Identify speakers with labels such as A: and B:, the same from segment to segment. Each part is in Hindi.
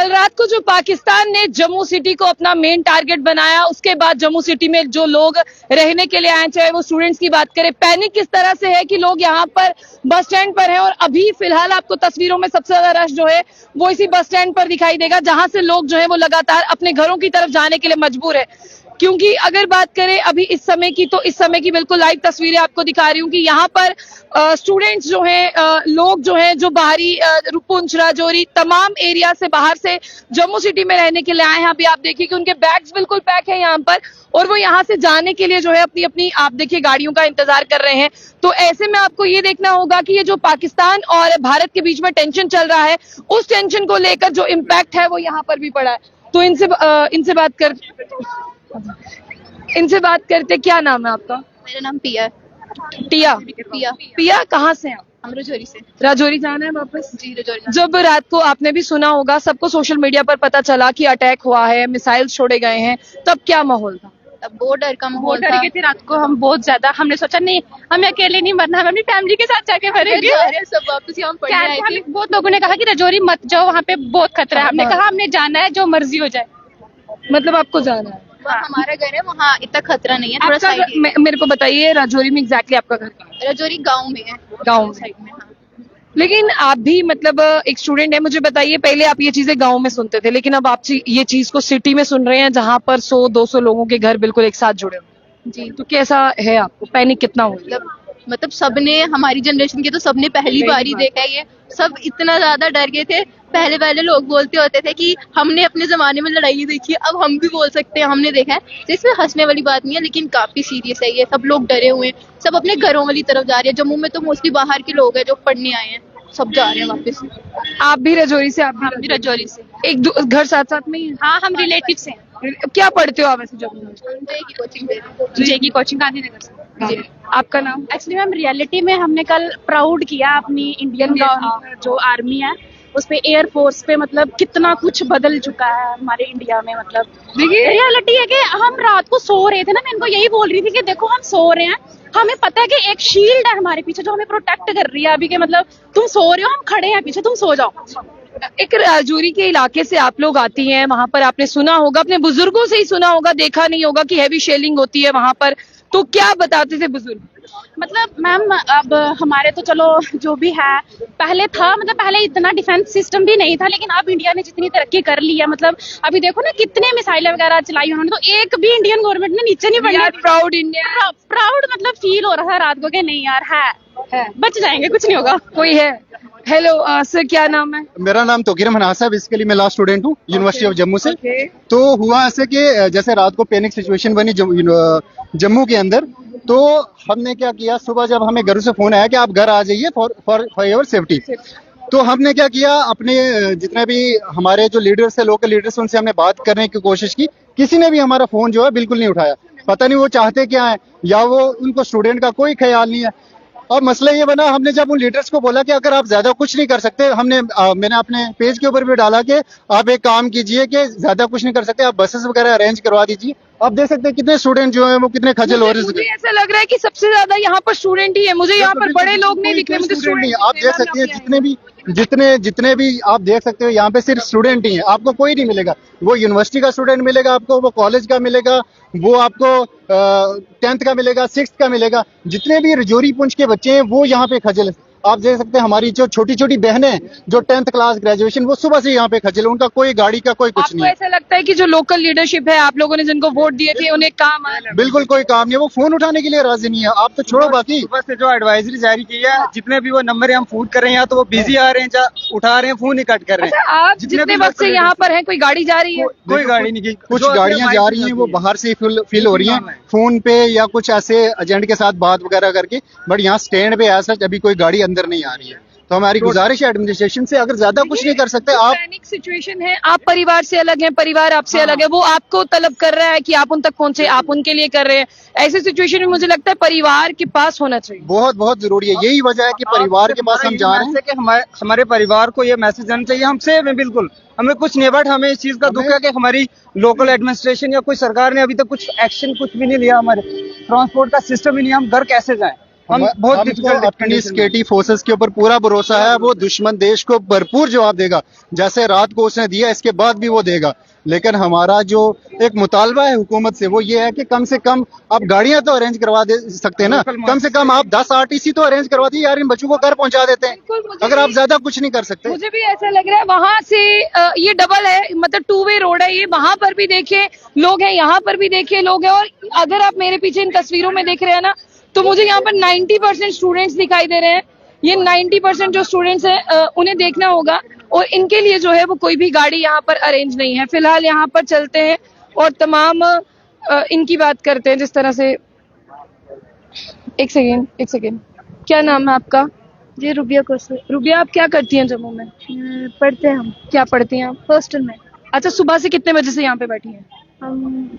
A: कल रात को जो पाकिस्तान ने जम्मू सिटी को अपना मेन टारगेट बनाया, उसके बाद जम्मू सिटी में जो लोग रहने के लिए आए, चाहे वो स्टूडेंट्स की बात करें, पैनिक किस तरह से है कि लोग यहाँ पर बस स्टैंड पर हैं। और अभी फिलहाल आपको तस्वीरों में सबसे ज्यादा रश जो है वो इसी बस स्टैंड पर दिखाई देगा, जहां से लोग जो है वो लगातार अपने घरों की तरफ जाने के लिए मजबूर है। क्योंकि अगर बात करें अभी इस समय की, तो इस समय की बिल्कुल लाइव तस्वीरें आपको दिखा रही हूँ कि यहाँ पर स्टूडेंट्स जो हैं, लोग जो हैं, जो बाहरी पुंछ, राजौरी, तमाम एरिया से बाहर से जम्मू सिटी में रहने के लिए आए हैं। अभी आप देखिए कि उनके बैग्स बिल्कुल पैक है यहाँ पर, और वो यहाँ से जाने के लिए जो है अपनी अपनी आप देखिए गाड़ियों का इंतजार कर रहे हैं। तो ऐसे में आपको ये देखना होगा कि ये जो पाकिस्तान और भारत के बीच में टेंशन चल रहा है, उस टेंशन को लेकर जो इम्पैक्ट है वो यहाँ पर भी पड़ा है। तो इनसे बात करते, क्या नाम है आपका?
B: मेरा नाम पिया है।
A: टिया?
B: पिया।
A: पिया, कहाँ से हैं आप?
B: हम राजौरी से।
A: राजौरी जाना है वापस?
B: जी राजौरी।
A: जब रात को आपने भी सुना होगा, सबको सोशल मीडिया पर पता चला कि अटैक हुआ है, मिसाइल छोड़े गए हैं, तब क्या माहौल था?
B: तब बहुत डर का माहौल था।
C: डर गए थे रात को हम बहुत ज्यादा। हमने सोचा नहीं, हमें अकेले नहीं मरना, हम अपनी फैमिली के साथ जाके मरेंगे।
B: सब वापस यहाँ पढ़ने आए थे।
C: बहुत लोगों ने कहा कि राजौरी मत जाओ, वहाँ पे बहुत खतरा है। हमने कहा हमने जाना है, जो मर्जी हो जाए।
A: मतलब आपको जाना है?
B: हमारा घर है वहाँ, इतना खतरा नहीं है, थोड़ा साइड।
A: मेरे को बताइए राजौरी में एग्जैक्टली आपका घर कहाँ है?
B: राजौरी गाँव में है।
A: गाँव
B: साइड में, हाँ।
A: लेकिन आप भी मतलब एक स्टूडेंट है, मुझे बताइए, पहले आप ये चीजें गांव में सुनते थे, लेकिन अब आप ये चीज को सिटी में सुन रहे हैं, जहां पर 100-200 लोगों के घर बिल्कुल एक साथ जुड़े हुए।
B: जी।
A: तो कैसा है आपको? पैनिक कितना हो?
B: मतलब सबने, हमारी जनरेशन के तो सबने पहली बार ही देखा है ये। सब इतना ज्यादा डर गए थे। पहले लोग बोलते होते थे कि हमने अपने जमाने में लड़ाई देखी है, अब हम भी बोल सकते हैं हमने देखा है। तो इसमें हंसने वाली बात नहीं है, लेकिन काफी सीरियस है ये। सब लोग डरे हुए हैं, सब अपने घरों वाली तरफ जा रहे हैं। जम्मू में तो मोस्टली बाहर के लोग हैं जो पढ़ने आए हैं, सब जा रहे हैं वापस।
A: आप भी राजौरी से? आप
C: भी राजौरी से।
A: एक घर साथ साथ में ही है?
C: हाँ, हम रिलेटिव से हैं।
A: क्या पढ़ते हो आप वैसे जम्मू में?
B: की कोचिंग दे रहे हैं।
C: जे की कोचिंग गांधीनगर से।
A: जी। आपका नाम?
C: एक्चुअली मैम, रियलिटी में हमने कल प्राउड किया अपनी इंडियन जो आर्मी है उस पे, एयरफोर्स पे। मतलब कितना कुछ बदल चुका है हमारे इंडिया में। मतलब देखिए, रियलिटी है कि हम रात को सो रहे थे ना, मैं इनको यही बोल रही थी कि देखो हम सो रहे हैं, हमें पता है कि एक शील्ड है हमारे पीछे जो हमें प्रोटेक्ट कर रही है अभी के। मतलब तुम सो रहे हो, हम खड़े हैं पीछे, तुम सो जाओ।
A: एक राजौरी के इलाके से आप लोग आती हैं, वहां पर आपने सुना होगा, अपने बुजुर्गों से ही सुना होगा, देखा नहीं होगा कि हैवी शेलिंग होती है वहां पर। तो क्या बताते थे बुजुर्ग?
C: मतलब मैम, अब हमारे तो चलो जो भी है, पहले था, मतलब पहले इतना डिफेंस सिस्टम भी नहीं था, लेकिन अब इंडिया ने जितनी तरक्की कर ली है, मतलब अभी देखो ना कितने मिसाइलें वगैरह चलाई उन्होंने, तो एक भी इंडियन गवर्नमेंट ने नीचे नहीं बढ़ी।
A: प्राउड इंडिया,
C: प्राउड मतलब फील हो रहा था रात को कि नहीं यार है, बच जाएंगे, कुछ नहीं होगा।
A: कोई है? हेलो सर, क्या नाम है?
D: मेरा नाम तोकीर मनास है। बेसिकली मैं लॉ स्टूडेंट हूँ यूनिवर्सिटी ऑफ जम्मू से। तो हुआ ऐसे कि जैसे रात को पैनिक सिचुएशन बनी जम्मू के अंदर, तो हमने क्या किया, सुबह जब हमें घर से फोन आया कि आप घर आ जाइए फॉर योर सेफ्टी, तो हमने क्या किया, अपने जितने भी हमारे जो लीडर्स है, लोकल लीडर्स, उनसे हमने बात करने की कोशिश की। किसी ने भी हमारा फोन जो है बिल्कुल नहीं उठाया। पता नहीं वो चाहते क्या है, या वो उनको स्टूडेंट का कोई ख्याल नहीं है। अब मसला ये बना, हमने जब उन लीडर्स को बोला कि अगर आप ज्यादा कुछ नहीं कर सकते, मैंने अपने पेज के ऊपर भी डाला कि आप एक काम कीजिए कि ज्यादा कुछ नहीं कर सकते, आप बसेस वगैरह अरेंज करवा दीजिए। आप देख सकते हैं कितने स्टूडेंट जो हैं वो कितने खजल हो रहे हैं।
A: मुझे ऐसा लग रहा है कि सबसे ज्यादा यहाँ पर स्टूडेंट ही है, मुझे यहाँ पर बड़े लोग नहीं दिख रहे, मुझे स्टूडेंट।
D: आप देख सकते हैं जितने भी आप देख सकते हो, यहाँ पे सिर्फ स्टूडेंट ही हैं, आपको कोई नहीं मिलेगा। वो यूनिवर्सिटी का स्टूडेंट मिलेगा आपको, वो कॉलेज का मिलेगा, वो आपको 10th का मिलेगा, 6th का मिलेगा। जितने भी राजौरी पुंछ के बच्चे हैं वो यहाँ पे खजल है। आप देख सकते हैं हमारी जो छोटी छोटी बहनें जो 10th क्लास ग्रेजुएशन, वो सुबह से यहाँ पे खजल, उनका कोई गाड़ी का कोई कुछ नहीं है।
A: ऐसा लगता है कि जो लोकल लीडरशिप है, आप लोगों ने जिनको वोट दिए थे, उन्हें काम आया?
D: बिल्कुल कोई काम नहीं है, वो फोन उठाने के लिए राजी नहीं है। आप तो छोड़ो, बाकी
E: सुबह से जो एडवाइजरी जारी की है, जितने भी वो नंबर हम फोन कर रहे हैं, या तो वो बिजी आ रहे हैं, उठा रहे हैं, फोन ही कट कर रहे हैं।
A: आप जितने वक्त से यहाँ पर हैं, कोई गाड़ी जा रही है?
E: कोई गाड़ी नहीं की,
D: कुछ गाड़ियां जा रही हैं, वो बाहर से फील हो रही हैं, फोन पे या कुछ ऐसे एजेंट के साथ बात वगैरह करके। बट यहाँ स्टैंड पे ऐसा अभी कोई गाड़ी अंदर नहीं आ रही है। तो हमारी गुजारिश है एडमिनिस्ट्रेशन से, अगर ज्यादा कुछ नहीं कर सकते आप।
A: पैनिक सिचुएशन है, आप परिवार से अलग हैं, परिवार आपसे अलग है, वो आपको तलब कर रहा है कि आप उन तक पहुंचे, आप उनके लिए कर रहे हैं। ऐसी सिचुएशन में मुझे लगता है परिवार के पास होना चाहिए,
D: बहुत जरूरी है। यही वजह है कि परिवार के पास हम जा रहे हैं
E: कि हमारे परिवार को ये मैसेज जाना चाहिए, हम सेफ हैं बिल्कुल, हमें कुछ नहीं। बट हमें इस चीज का दुख है कि हमारी लोकल एडमिनिस्ट्रेशन या कोई सरकार ने अभी तक कुछ एक्शन कुछ भी नहीं लिया। हमारे ट्रांसपोर्ट का सिस्टम ही नहीं, हम घर कैसे जाएं? हम बहुत
D: हमको
E: डिफिकल्ट
D: अपनी सिक्योरिटी फोर्सेस के ऊपर पूरा भरोसा है, वो दुश्मन देश को भरपूर जवाब देगा, जैसे रात को उसने दिया इसके बाद भी वो देगा। लेकिन हमारा जो एक मुतालबा है हुकूमत से वो ये है कि कम से कम आप गाड़ियां तो अरेंज करवा दे सकते हैं ना, कम से कम आप 10 आरटीसी तो अरेंज करवा दीजिए यार, इन बच्चों को घर पहुंचा देते
A: बिल्कुल,
D: हैं
A: मुझे
D: अगर आप
A: भी-
D: ज्यादा कुछ नहीं कर सकते।
A: मुझे भी ऐसा लग रहा है वहां से ये डबल है, मतलब 2 वे रोड है ये, वहां पर भी देखिए लोग हैं, यहाँ पर भी देखिए लोग हैं। और अगर आप मेरे पीछे इन तस्वीरों में देख रहे हैं ना, तो मुझे यहाँ पर 90% स्टूडेंट्स दिखाई दे रहे हैं। ये 90% जो स्टूडेंट्स हैं उन्हें देखना होगा, और इनके लिए जो है वो कोई भी गाड़ी यहाँ पर अरेंज नहीं है। फिलहाल यहाँ पर चलते हैं और तमाम इनकी बात करते हैं जिस तरह से। एक सेकेंड, क्या नाम है आपका?
B: जी रुबिया कोसर
A: रुबिया, आप क्या करती हैं जम्मू में?
B: पढ़ते हैं हम
A: क्या पढ़ती हैं आप?
B: हॉस्टल में।
A: अच्छा, सुबह से कितने बजे से यहाँ पे बैठी हैं?
B: हम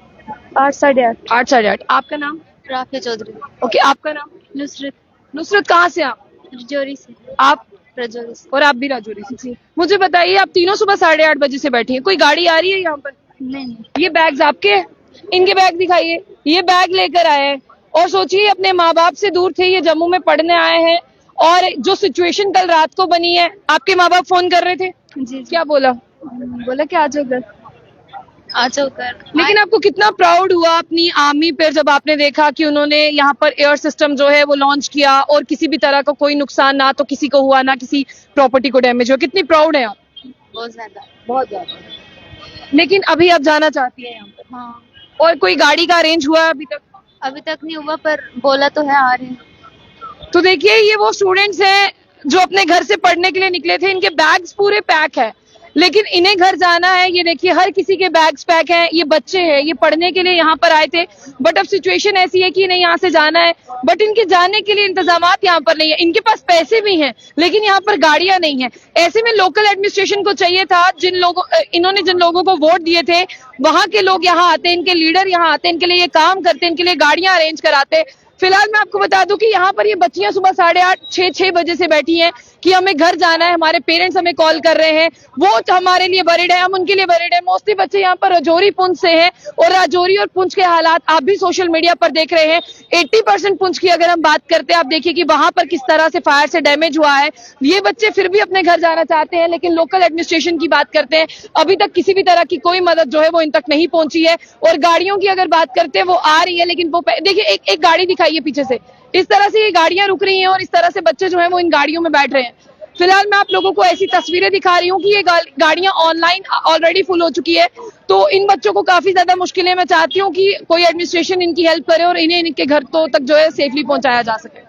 B: 8 साढ़े 8।
A: 8 साढ़े 8। आपका नाम?
B: राफे चौधरी।
A: ओके, आपका नाम?
B: नुसरत
A: नुसरत, कहाँ से आप?
B: रजौरी से।
A: आप?
B: रजौरी से।
A: और आप भी राजौरी से? जी। मुझे बताइए, आप तीनों सुबह 8:30 बजे से बैठी हैं, कोई गाड़ी आ रही है यहाँ पर?
B: नहीं
A: ये बैग्स आपके हैं? इनके बैग दिखाइए। ये बैग लेकर आए हैं, और सोचिए अपने माँ बाप से दूर थे, ये जम्मू में पढ़ने आए हैं, और जो सिचुएशन कल रात को बनी है, आपके माँ बाप फोन कर रहे थे,
B: जी
A: क्या बोला?
B: बोला कि आ जाओ घर, आ जाओ घर।
A: लेकिन आपको कितना प्राउड हुआ अपनी आर्मी पर जब आपने देखा कि उन्होंने यहाँ पर एयर सिस्टम जो है वो लॉन्च किया, और किसी भी तरह का कोई नुकसान ना तो किसी को हुआ, ना किसी प्रॉपर्टी को डैमेज हुआ? कितनी प्राउड है आप?
B: बहुत ज्यादा।
A: बहुत ज्यादा। लेकिन अभी आप जाना चाहती है यहाँ पर,
B: हाँ
A: और कोई गाड़ी का अरेंज हुआ है अभी तक?
B: अभी तक नहीं हुआ, पर बोला तो है आ रहे हैं।
A: तो देखिए, ये वो स्टूडेंट्स हैं जो अपने घर से पढ़ने के लिए निकले थे, इनके बैग्स पूरे पैक है, लेकिन इन्हें घर जाना है। ये देखिए, हर किसी के बैग्स पैक हैं, ये बच्चे हैं, ये पढ़ने के लिए यहाँ पर आए थे, बट अब सिचुएशन ऐसी है कि इन्हें यहाँ से जाना है, बट इनके जाने के लिए इंतजामात यहाँ पर नहीं है। इनके पास पैसे भी हैं, लेकिन यहाँ पर गाड़ियां नहीं है। ऐसे में लोकल एडमिनिस्ट्रेशन को चाहिए था, इन्होंने जिन लोगों को वोट दिए थे, वहां के लोग यहाँ आते, इनके लीडर यहाँ आते, इनके लिए ये काम करते, इनके लिए गाड़ियां अरेंज कराते। फिलहाल मैं आपको बता दूं कि यहाँ पर ये बच्चियां सुबह 8:30 6 बजे से बैठी हैं कि हमें घर जाना है, हमारे पेरेंट्स हमें कॉल कर रहे हैं, वो हमारे लिए वरीड है, हम उनके लिए वरीड है। मोस्टली बच्चे यहाँ पर राजौरी पुंछ से हैं, और राजौरी और पुंछ के हालात आप भी सोशल मीडिया पर देख रहे हैं। 80% पुंछ की अगर हम बात करते हैं, आप देखिए कि वहां पर किस तरह से फायर से डैमेज हुआ है। ये बच्चे फिर भी अपने घर जाना चाहते हैं, लेकिन लोकल एडमिनिस्ट्रेशन की बात करते हैं, अभी तक किसी भी तरह की कोई मदद जो है वो इन तक नहीं पहुंची है। और गाड़ियों की अगर बात करते हैं, वो आ रही है, लेकिन वो देखिए, एक गाड़ी दिखाइए पीछे से, इस तरह से ये गाड़ियां रुक रही हैं, और इस तरह से बच्चे जो हैं वो इन गाड़ियों में बैठ रहे हैं। फिलहाल मैं आप लोगों को ऐसी तस्वीरें दिखा रही हूँ कि ये गाड़ियां ऑनलाइन ऑलरेडी फुल हो चुकी है, तो इन बच्चों को काफी ज्यादा मुश्किलें। मैं चाहती हूँ कि कोई एडमिनिस्ट्रेशन इनकी हेल्प करे और इन्हें इनके घर तक जो है सेफली पहुंचाया जा सके।